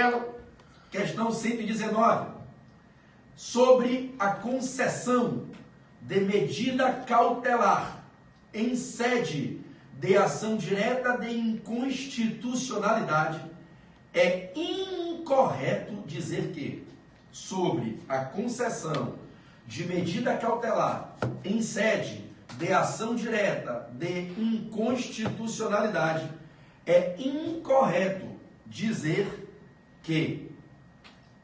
amarelo, questão 119, sobre a concessão de medida cautelar em sede de ação direta de inconstitucionalidade, é incorreto dizer que, sobre a concessão de medida cautelar em sede de ação direta de inconstitucionalidade, é incorreto dizer que,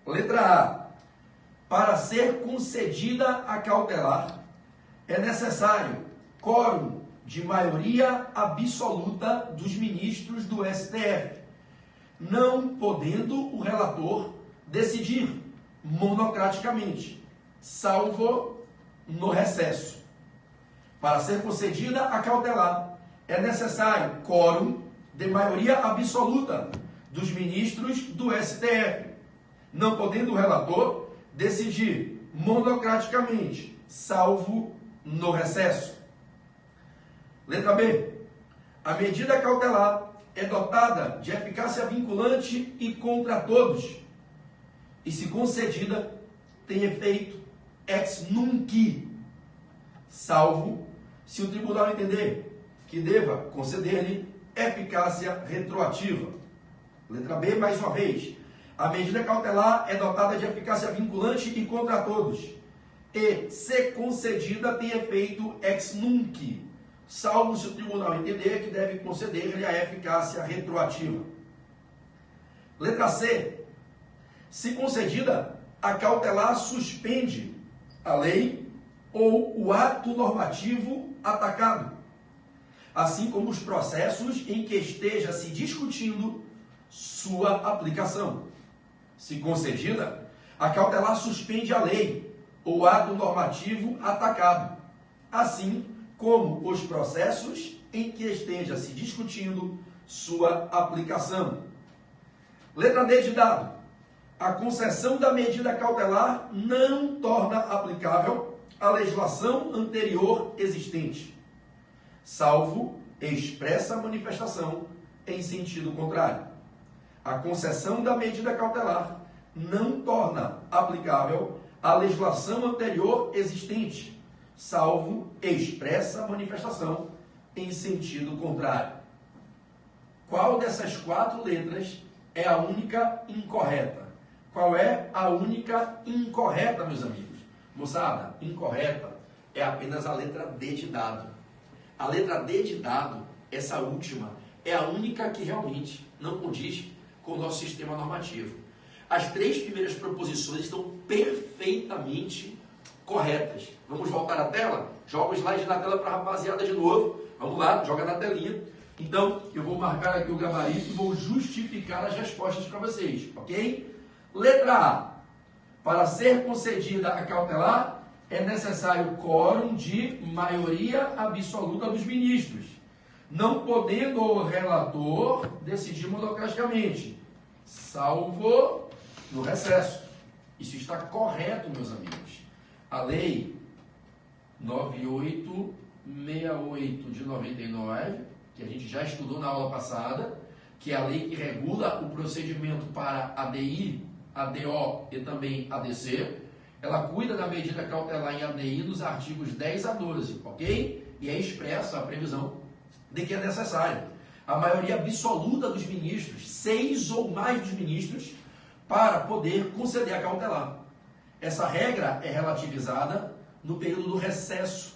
letra A, para ser concedida a cautelar, é necessário quórum de maioria absoluta dos ministros do STF, não podendo o relator decidir monocraticamente, salvo no recesso. Para ser concedida a cautelar, é necessário quórum de maioria absoluta dos ministros do STF, não podendo o relator decidir monocraticamente, salvo no recesso. Letra B. A medida cautelar é dotada de eficácia vinculante e contra todos, e se concedida, tem efeito ex nunc, salvo se o tribunal entender que deva conceder-lhe eficácia retroativa. Letra B, mais uma vez. A medida cautelar é dotada de eficácia vinculante e contra todos, e, se concedida, tem efeito ex nunc, salvo se o tribunal entender que deve conceder-lhe a eficácia retroativa. Letra C. Se concedida, a cautelar suspende a lei ou o ato normativo atacado, assim como os processos em que esteja se discutindo sua aplicação. Se concedida, a cautelar suspende a lei ou ato normativo atacado, assim como os processos em que esteja se discutindo sua aplicação. Letra D de dado. A concessão da medida cautelar não torna aplicável a legislação anterior existente, salvo expressa manifestação em sentido contrário. A concessão da medida cautelar não torna aplicável a legislação anterior existente, salvo expressa manifestação em sentido contrário. Qual dessas quatro letras é a única incorreta? Qual é a única incorreta, meus amigos? Moçada, incorreta é apenas a letra D de dado. A letra D de dado, essa última, é a única que realmente não condiz com o nosso sistema normativo. As três primeiras proposições estão perfeitamente corretas. Vamos voltar à tela? Joga o slide na tela para a rapaziada de novo. Vamos lá, joga na telinha. Então, eu vou marcar aqui o gabarito e vou justificar as respostas para vocês, ok? Letra A. Para ser concedida a cautelar, é necessário quórum de maioria absoluta dos ministros, não podendo o relator decidir monocraticamente, salvo no recesso. Isso está correto, meus amigos. A lei 9868 de 99, que a gente já estudou na aula passada, que é a lei que regula o procedimento para ADI, ADO e também ADC, ela cuida da medida cautelar em ADI nos artigos 10 a 12, ok? E é expressa a previsão de que é necessário a maioria absoluta dos ministros, 6 ou mais dos ministros, para poder conceder a cautelar. Essa regra é relativizada no período do recesso,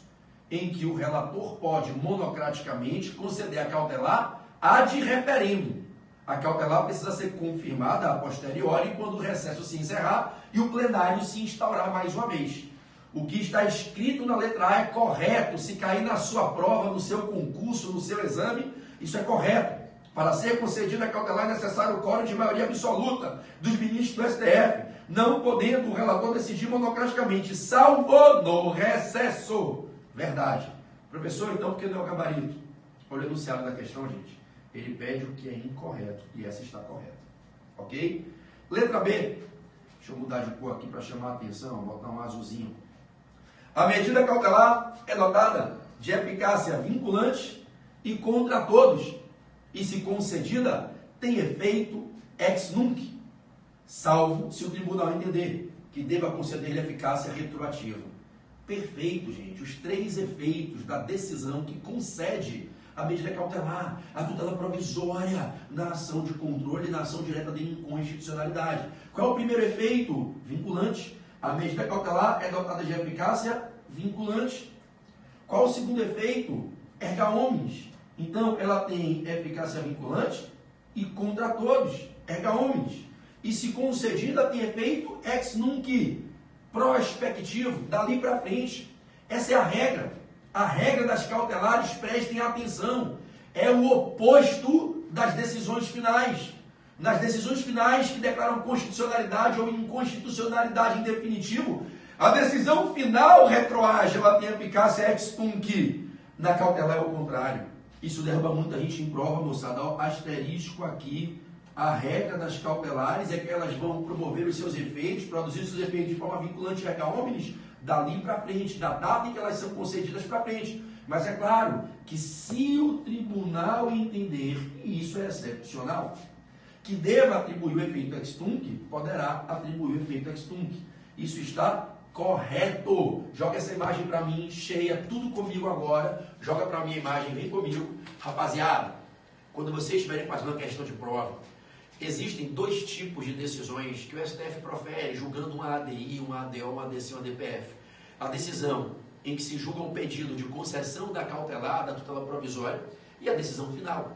em que o relator pode monocraticamente conceder a cautelar ad referendum. A cautelar precisa ser confirmada a posteriori quando o recesso se encerrar e o plenário se instaurar mais uma vez. O que está escrito na letra A é correto. Se cair na sua prova, no seu concurso, no seu exame, isso é correto. Para ser concedida a cautelar é necessário o quórum de maioria absoluta dos ministros do STF, não podendo o relator decidir monocraticamente, salvo no recesso. Verdade. Professor, então, por que não é o gabarito? Olha o enunciado da questão, gente. Ele pede o que é incorreto, e essa está correta. Ok? Letra B. Deixa eu mudar de cor aqui para chamar a atenção, botar um azulzinho. A medida cautelar é dotada de eficácia vinculante e contra todos, e se concedida, tem efeito ex nunc, salvo se o tribunal entender que deva conceder-lhe eficácia retroativa. Perfeito, gente. Os 3 efeitos da decisão que concede a medida cautelar, a tutela provisória na ação de controle e na ação direta de inconstitucionalidade. Qual é o primeiro efeito? Vinculante. A medida cautelar é dotada de eficácia vinculante. Qual o segundo efeito? Erga omnes. Então, ela tem eficácia vinculante e contra todos, erga omnes. E se concedida, tem efeito ex nunc, prospectivo, dali para frente. Essa é a regra. A regra das cautelares, prestem atenção, é o oposto das decisões finais. Nas decisões finais que declaram constitucionalidade ou inconstitucionalidade em definitivo, a decisão final retroage, ela tem eficácia ex tunc. Na cautelar é o contrário. Isso derruba muita gente em prova, moçada. Ó, asterisco aqui. A regra das cautelares é que elas vão promover os seus efeitos, produzir os seus efeitos de forma vinculante erga omnes, dali para frente, da data em que elas são concedidas para frente. Mas é claro que se o tribunal entender, e isso é excepcional, que deva atribuir o efeito ex tunc, poderá atribuir o efeito ex tunc. Isso está correto. Joga essa imagem para mim, cheia, tudo comigo agora. Joga para mim a imagem, vem comigo. Rapaziada, quando vocês estiverem fazendo uma questão de prova, existem 2 tipos de decisões que o STF profere, julgando uma ADI, uma ADO, uma ADC, uma DPF. A decisão em que se julga um pedido de concessão da cautelar, da tutela provisória, e a decisão final.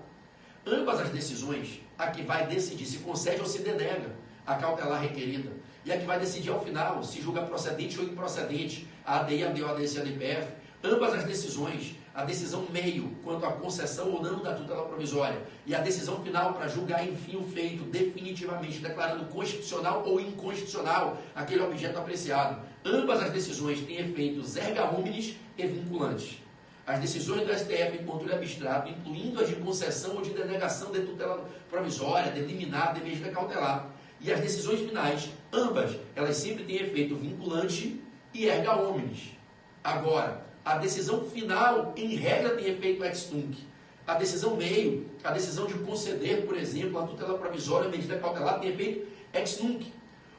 Ambas as decisões, a que vai decidir se concede ou se denega a cautelar requerida, e a que vai decidir ao final se julga procedente ou improcedente a ADI, a ADO, a ADC, a DPF, ambas as decisões, a decisão meio quanto à concessão ou não da tutela provisória e a decisão final para julgar enfim o feito definitivamente, declarando constitucional ou inconstitucional aquele objeto apreciado. Ambas as decisões têm efeitos erga omnes e vinculantes. As decisões do STF em controle abstrato, incluindo as de concessão ou de denegação de tutela provisória, de liminar, de medida cautelar, e as decisões finais, ambas, elas sempre têm efeito vinculante e erga omnes. Agora, a decisão final, em regra, tem efeito ex tunc. A decisão meio, a decisão de conceder, por exemplo, a tutela provisória, a medida cautelar, tem efeito ex nunc.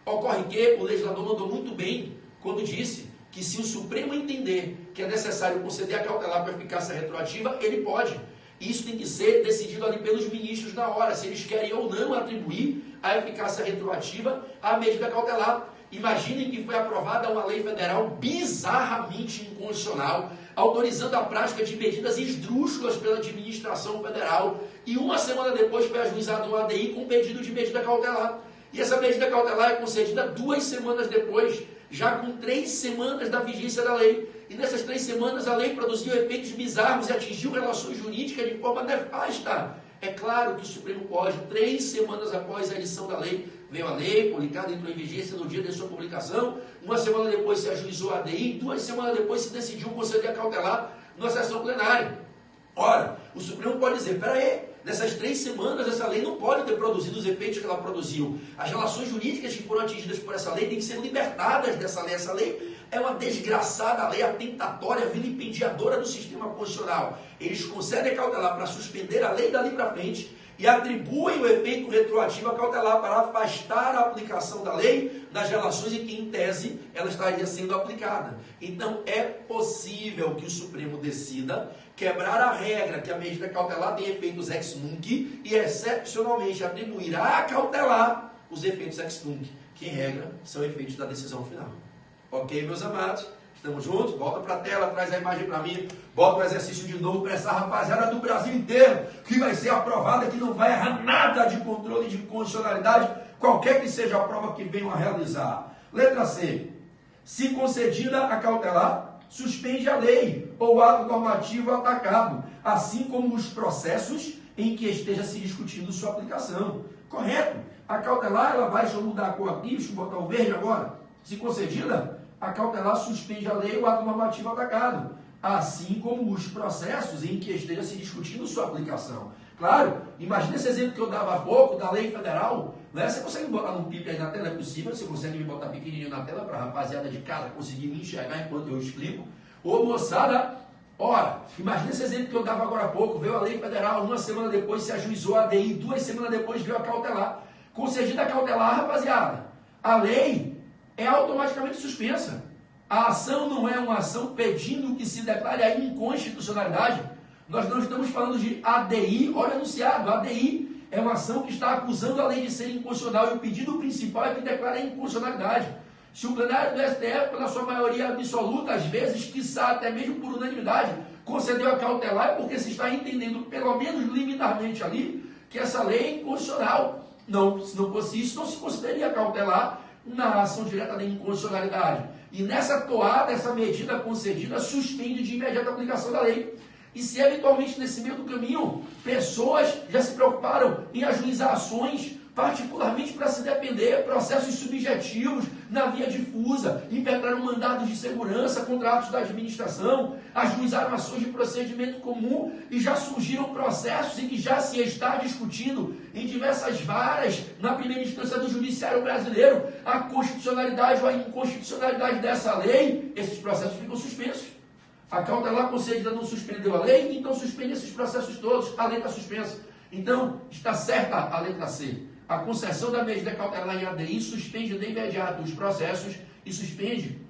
Ocorre que o legislador mandou muito bem quando disse que se o Supremo entender que é necessário conceder a cautelar com eficácia retroativa, ele pode. Isso tem que ser decidido ali pelos ministros na hora, se eles querem ou não atribuir a eficácia retroativa à medida cautelar. Imaginem que foi aprovada uma lei federal bizarramente inconstitucional, autorizando a prática de medidas esdrúxulas pela administração federal, e uma semana depois foi ajuizado um ADI com pedido de medida cautelar. E essa medida cautelar é concedida 2 semanas depois, já com 3 semanas da vigência da lei. E nessas 3 semanas a lei produziu efeitos bizarros e atingiu relações jurídicas de forma nefasta. É claro que o Supremo pode, 3 semanas após a edição da lei, veio a lei, publicada, entrou em vigência no dia de sua publicação, 1 semana depois se ajuizou a ADI, 2 semanas depois se decidiu conceder a cautelar numa sessão plenária. Ora, o Supremo pode dizer, peraí, nessas 3 semanas essa lei não pode ter produzido os efeitos que ela produziu. As relações jurídicas que foram atingidas por essa lei têm que ser libertadas dessa lei. Essa lei é uma desgraçada lei, atentatória, vilipendiadora do sistema constitucional. Eles concedem a cautelar para suspender a lei dali para frente e atribuem o efeito retroativo à cautelar para afastar a aplicação da lei nas relações em que, em tese, ela estaria sendo aplicada. Então, é possível que o Supremo decida quebrar a regra que a medida cautelar tem efeitos ex nunc e, excepcionalmente, atribuir à cautelar os efeitos ex nunc, que, em regra, são efeitos da decisão final. Ok, meus amados? Estamos juntos? Volta para a tela, traz a imagem para mim, bota o exercício de novo para essa rapaziada do Brasil inteiro, que vai ser aprovada, que não vai errar nada de controle de constitucionalidade, qualquer que seja a prova que venham a realizar. Letra C. Se concedida a cautelar, suspende a lei ou ato normativo atacado, assim como os processos em que esteja se discutindo sua aplicação. Correto? A cautelar, ela vai, deixa eu mudar a cor aqui, deixa eu botar o verde agora. Se concedida, a cautelar suspende a lei ou ato normativo atacado, assim como os processos em que esteja se discutindo sua aplicação. Claro, imagina esse exemplo que eu dava há pouco, da lei federal, né? Você consegue botar no PIP aí na tela? É possível? Você consegue me botar pequenininho na tela para a rapaziada de casa conseguir me enxergar enquanto eu explico? Ô moçada, ora, imagina esse exemplo que eu dava agora há pouco, veio a lei federal, 1 semana depois se ajuizou a ADI, 2 semanas depois veio a cautelar. concedida a cautelar, rapaziada, a lei é automaticamente suspensa. A ação não é uma ação pedindo que se declare a inconstitucionalidade. Nós não estamos falando de ADI, olha o enunciado, ADI é uma ação que está acusando a lei de ser inconstitucional e o pedido principal é que declare a inconstitucionalidade. Se o plenário do STF, pela sua maioria absoluta, às vezes, quiçá até mesmo por unanimidade, concedeu a cautelar, é porque se está entendendo, pelo menos liminarmente ali, que essa lei é inconstitucional. Não, se não fosse isso, não se consideraria cautelar na ação direta da inconstitucionalidade. E nessa toada, essa medida concedida suspende de imediata aplicação da lei. E se eventualmente nesse meio do caminho, pessoas já se preocuparam em ajuizar ações, particularmente para se defender, processos subjetivos na via difusa, impetraram mandados de segurança, contratos da administração, ajuizaram ações de procedimento comum e já surgiram processos em que já se está discutindo em diversas varas, na primeira instância do judiciário brasileiro, a constitucionalidade ou a inconstitucionalidade dessa lei. Esses processos ficam suspensos. A cautelar concedida não suspendeu a lei, então suspende esses processos todos, a lei está suspensa. Então, está certa a letra C. A concessão da medida cautelar em ADI suspende de imediato os processos e suspende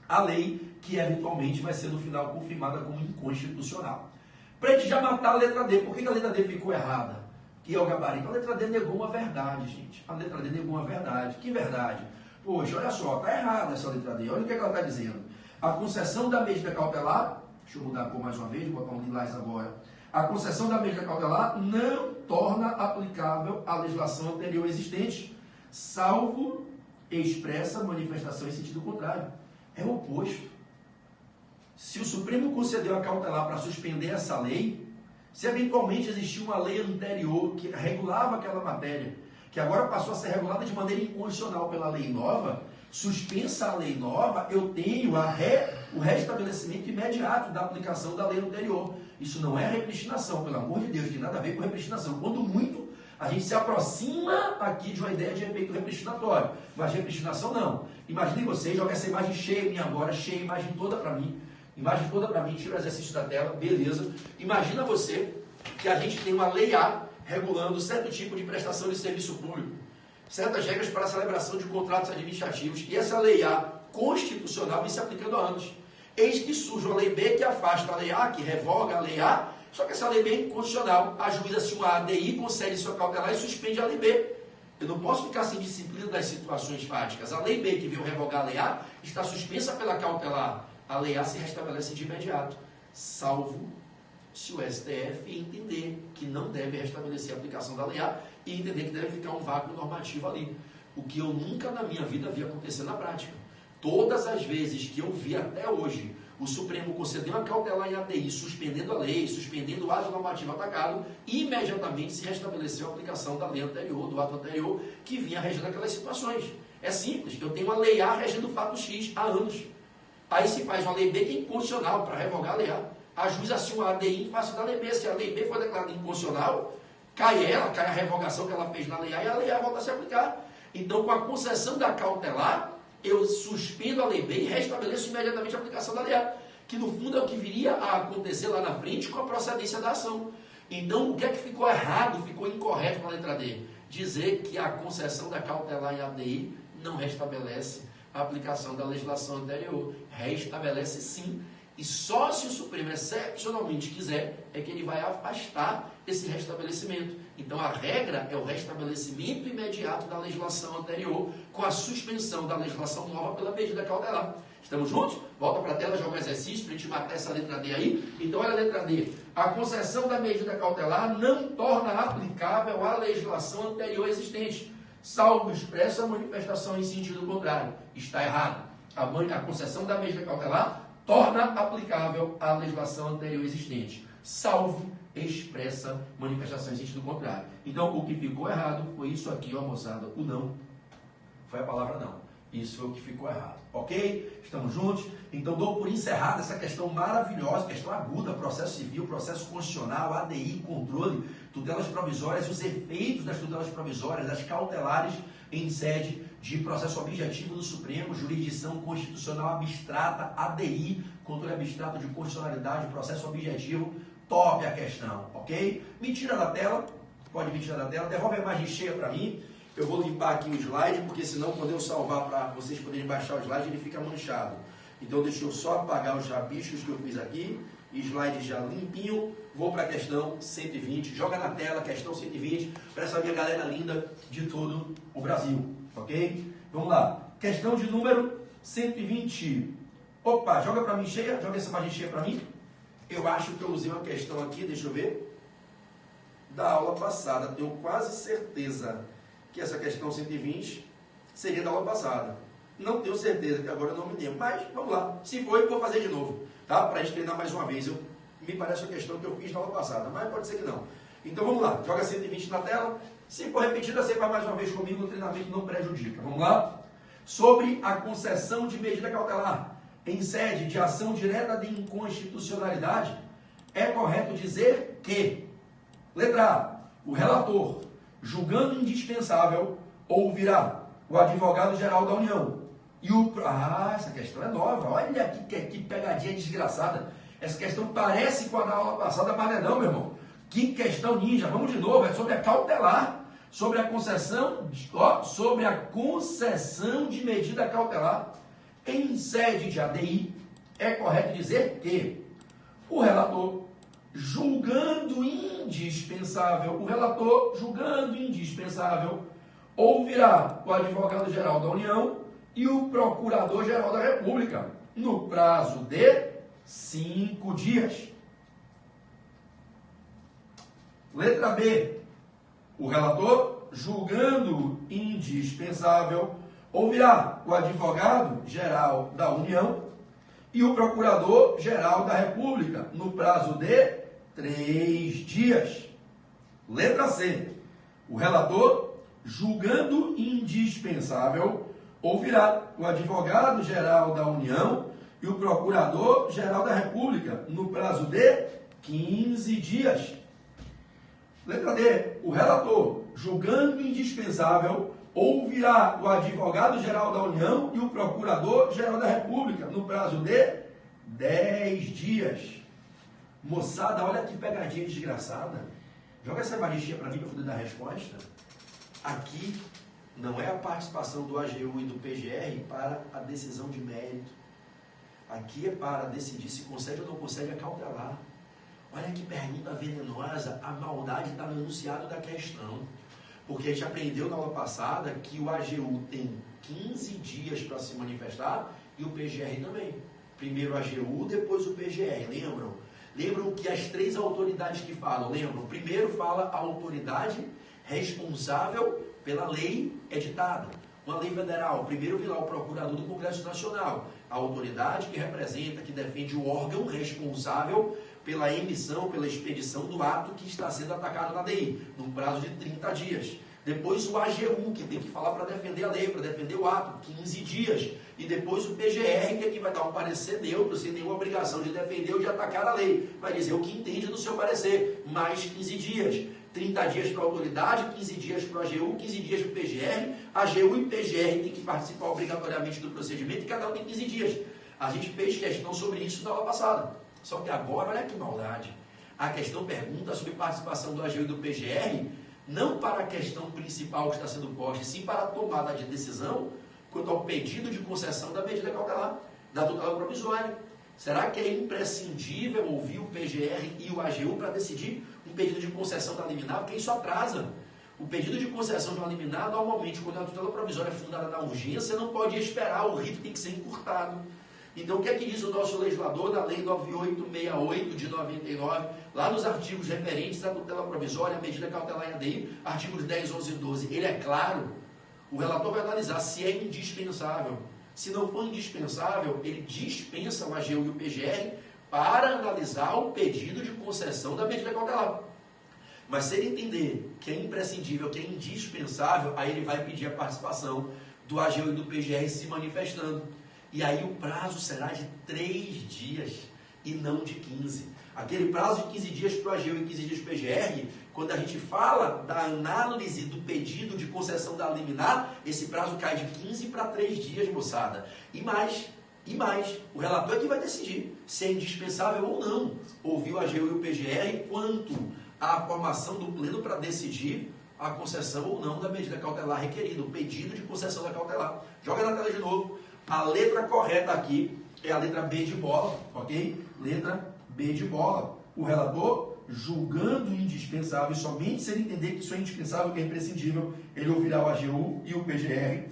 a lei que eventualmente vai ser no final confirmada como inconstitucional. Para a gente já matar a letra D, por que a letra D ficou errada? Que é o gabarito. A letra D negou uma verdade, gente. A letra D negou uma verdade. Que verdade? Poxa, olha só, está errada essa letra D. Olha o que ela está dizendo. A concessão da medida cautelar, deixa eu mudar a cor mais uma vez, vou botar um lilás agora. A concessão da medida cautelar não torna aplicável a legislação anterior existente, salvo expressa manifestação em sentido contrário. É o oposto. Se o Supremo concedeu a cautelar para suspender essa lei, se eventualmente existia uma lei anterior que regulava aquela matéria, que agora passou a ser regulada de maneira inconstitucional pela lei nova, suspensa a lei nova, eu tenho o restabelecimento imediato da aplicação da lei anterior. Isso não é repristinação, pelo amor de Deus, tem nada a ver com repristinação. Quando muito, a gente se aproxima aqui de uma ideia de efeito repristinatório, mas repristinação não. Imagine vocês, joga essa imagem cheia minha agora, cheia, imagem toda para mim, tira o exercício da tela, beleza. Imagina você que a gente tem uma lei A regulando certo tipo de prestação de serviço público, certas regras para a celebração de contratos administrativos, e essa lei A constitucional vem se aplicando há anos. Eis que surge uma lei B que afasta a lei A, que revoga a lei A, só que essa lei B é inconstitucional, ajuiza-se uma ADI, concede sua cautelar e suspende a lei B. Eu não posso ficar sem disciplina das situações fáticas. A lei B que veio revogar a lei A está suspensa pela cautelar. A lei A se restabelece de imediato, salvo se o STF entender que não deve restabelecer a aplicação da lei A e entender que deve ficar um vácuo normativo ali. O que eu nunca na minha vida vi acontecer na prática. Todas as vezes que eu vi até hoje o Supremo concedeu a cautelar em ADI, suspendendo a lei, suspendendo o ato normativo atacado, imediatamente se restabeleceu a aplicação da lei anterior, do ato anterior, que vinha regendo aquelas situações. É simples, eu tenho uma lei A regendo o fato X há anos. Aí se faz uma lei B que é inconstitucional para revogar a lei A. Ajuiza-se uma ADI em face da lei B. Se a lei B for declarada inconstitucional, cai a revogação que ela fez na lei A e a lei A volta a se aplicar. Então, com a concessão da cautelar, eu suspendo a lei B e restabeleço imediatamente a aplicação da lei A, que no fundo é o que viria a acontecer lá na frente com a procedência da ação. Então, o que é que ficou errado, ficou incorreto na letra D? Dizer que a concessão da cautelar em ADI não restabelece a aplicação da legislação anterior. Restabelece sim, e só se o Supremo excepcionalmente quiser, é que ele vai afastar esse restabelecimento. Então a regra é o restabelecimento imediato da legislação anterior, com a suspensão da legislação nova pela medida cautelar. Estamos juntos? Volta para a tela, joga o exercício, para a gente matar essa letra D aí. Então olha a letra D. A concessão da medida cautelar não torna aplicável a legislação anterior existente, salvo expressa manifestação em sentido contrário. Está errado. A concessão da medida cautelar torna aplicável a legislação anterior existente, salvo expressa manifestação em sentido contrário. Então, o que ficou errado foi isso aqui, ó, moçada. O não foi a palavra não. Isso foi o que ficou errado. Ok? Estamos juntos? Então, dou por encerrada essa questão maravilhosa, questão aguda, processo civil, processo constitucional, ADI, controle, tutelas provisórias e os efeitos das tutelas provisórias, das cautelares em sede de processo objetivo do Supremo, jurisdição constitucional abstrata, ADI, controle abstrato de constitucionalidade, processo objetivo. Top a questão, ok? Me tira da tela, pode me tirar da tela, devolve a imagem cheia para mim. Eu vou limpar aqui o slide, porque senão quando eu salvar para vocês poderem baixar o slide, ele fica manchado. Então deixa eu só apagar os rabiscos que eu fiz aqui, slide já limpinho, vou para a questão 120, joga na tela, questão 120, para essa minha galera linda de todo o Brasil, ok? Vamos lá, questão de número 120. Opa, joga para mim cheia, joga essa imagem cheia para mim. Eu acho que eu usei uma questão aqui, deixa eu ver, da aula passada, tenho quase certeza que essa questão 120 seria da aula passada. Não tenho certeza, que agora eu não me lembro, mas vamos lá. Se foi, vou fazer de novo, tá? Para a gente treinar mais uma vez. Me parece uma questão que eu fiz na aula passada, mas pode ser que não. Então vamos lá, joga 120 na tela. Se for repetida, você vai mais uma vez comigo, o treinamento não prejudica. Vamos lá? Sobre a concessão de medida cautelar em sede de ação direta de inconstitucionalidade, é correto dizer que, letra A, o relator, julgando indispensável, ouvirá o advogado-geral da União. Essa questão é nova. Olha que pegadinha desgraçada. Essa questão parece com a da aula passada, mas não é não, meu irmão. Que questão ninja. Vamos de novo. É sobre a cautelar. Sobre a concessão de medida cautelar em sede de ADI. É correto dizer que o relator, julgando indispensável, ouvirá o advogado-geral da União e o procurador-geral da República no prazo de 5 dias. Letra B. O relator, julgando indispensável, ouvirá o advogado-geral da União e o procurador-geral da República no prazo de 3 dias. Letra C. O relator, julgando indispensável, ouvirá o advogado-geral da União e o procurador-geral da República no prazo de 15 dias. Letra D. O relator, julgando indispensável, ouvirá o advogado-geral da União e o procurador-geral da República no prazo de 10 dias. Moçada, olha que pegadinha desgraçada. Joga essa varistinha para mim para poder dar a resposta. Aqui não é a participação do AGU e do PGR para a decisão de mérito. Aqui é para decidir se concede ou não concede a cautelar. Olha que pergunta venenosa, a maldade está no enunciado da questão. Porque a gente aprendeu na aula passada que o AGU tem 15 dias para se manifestar e o PGR também. Primeiro o AGU, depois o PGR, lembram? Lembram que as 3 autoridades que falam, lembram? Primeiro fala a autoridade responsável pela lei editada. Uma lei federal, primeiro vem lá o procurador do Congresso Nacional, a autoridade que representa, que defende o órgão responsável pela emissão, pela expedição do ato que está sendo atacado na DI, num prazo de 30 dias. Depois o AGU, que tem que falar para defender a lei, para defender o ato, 15 dias. E depois o PGR, que é quem vai dar um parecer neutro, sem nenhuma obrigação de defender ou de atacar a lei. Vai dizer o que entende do seu parecer, mais 15 dias. 30 dias para a autoridade, 15 dias para o AGU, 15 dias para o PGR. AGU e PGR têm que participar obrigatoriamente do procedimento e cada um tem 15 dias. A gente fez questão sobre isso na aula passada. Só que agora, olha que maldade. A questão pergunta sobre participação do AGU e do PGR, não para a questão principal que está sendo posta, sim para a tomada de decisão quanto ao pedido de concessão da medida cautelar, da tutela provisória. Será que é imprescindível ouvir o PGR e o AGU para decidir um pedido de concessão da liminar? Porque isso atrasa. O pedido de concessão de uma liminar, normalmente, quando a tutela provisória é fundada na urgência, não pode esperar, o rito tem que ser encurtado. Então, o que é que diz o nosso legislador da Lei 9868 de 99, lá nos artigos referentes à tutela provisória, a medida cautelar em ADI, artigos 10, 11 e 12? Ele é claro, o relator vai analisar se é indispensável. Se não for indispensável, ele dispensa o AGU e o PGR para analisar o pedido de concessão da medida cautelar. Mas se ele entender que é imprescindível, que é indispensável, aí ele vai pedir a participação do AGU e do PGR se manifestando. E aí o prazo será de 3 dias e não de 15. Aquele prazo de 15 dias para o AGU e 15 dias para o PGR, quando a gente fala da análise do pedido de concessão da liminar, esse prazo cai de 15 para 3 dias, moçada. E mais, o relator é que vai decidir se é indispensável ou não ouvir o AGU e o PGR quanto à formação do pleno para decidir a concessão ou não da medida cautelar requerida, o pedido de concessão da cautelar. Joga na tela de novo. A letra correta aqui é a letra B de bola, ok? Letra B de bola. O relator, julgando indispensável, somente se ele entender que isso é indispensável, que é imprescindível, ele ouvirá o AGU e o PGR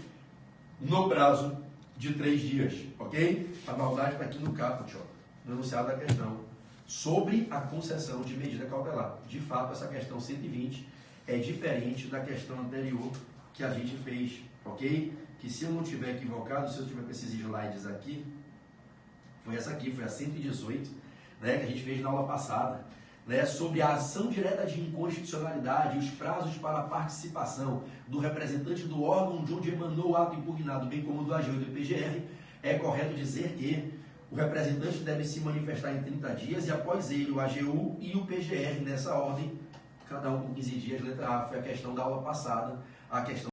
no prazo de 3 dias, ok? A maldade está aqui no caput, ó, no enunciado da questão, sobre a concessão de medida cautelar. De fato, essa questão 120 é diferente da questão anterior que a gente fez, ok? Que se eu não estiver equivocado, se eu tiver com esses slides aqui, foi essa aqui, foi a 118, né, que a gente fez na aula passada, né, sobre a ação direta de inconstitucionalidade e os prazos para a participação do representante do órgão de onde emanou o ato impugnado, bem como do AGU e do PGR. É correto dizer que o representante deve se manifestar em 30 dias e após ele o AGU e o PGR nessa ordem, cada um com 15 dias. Letra A foi a questão da aula passada, a questão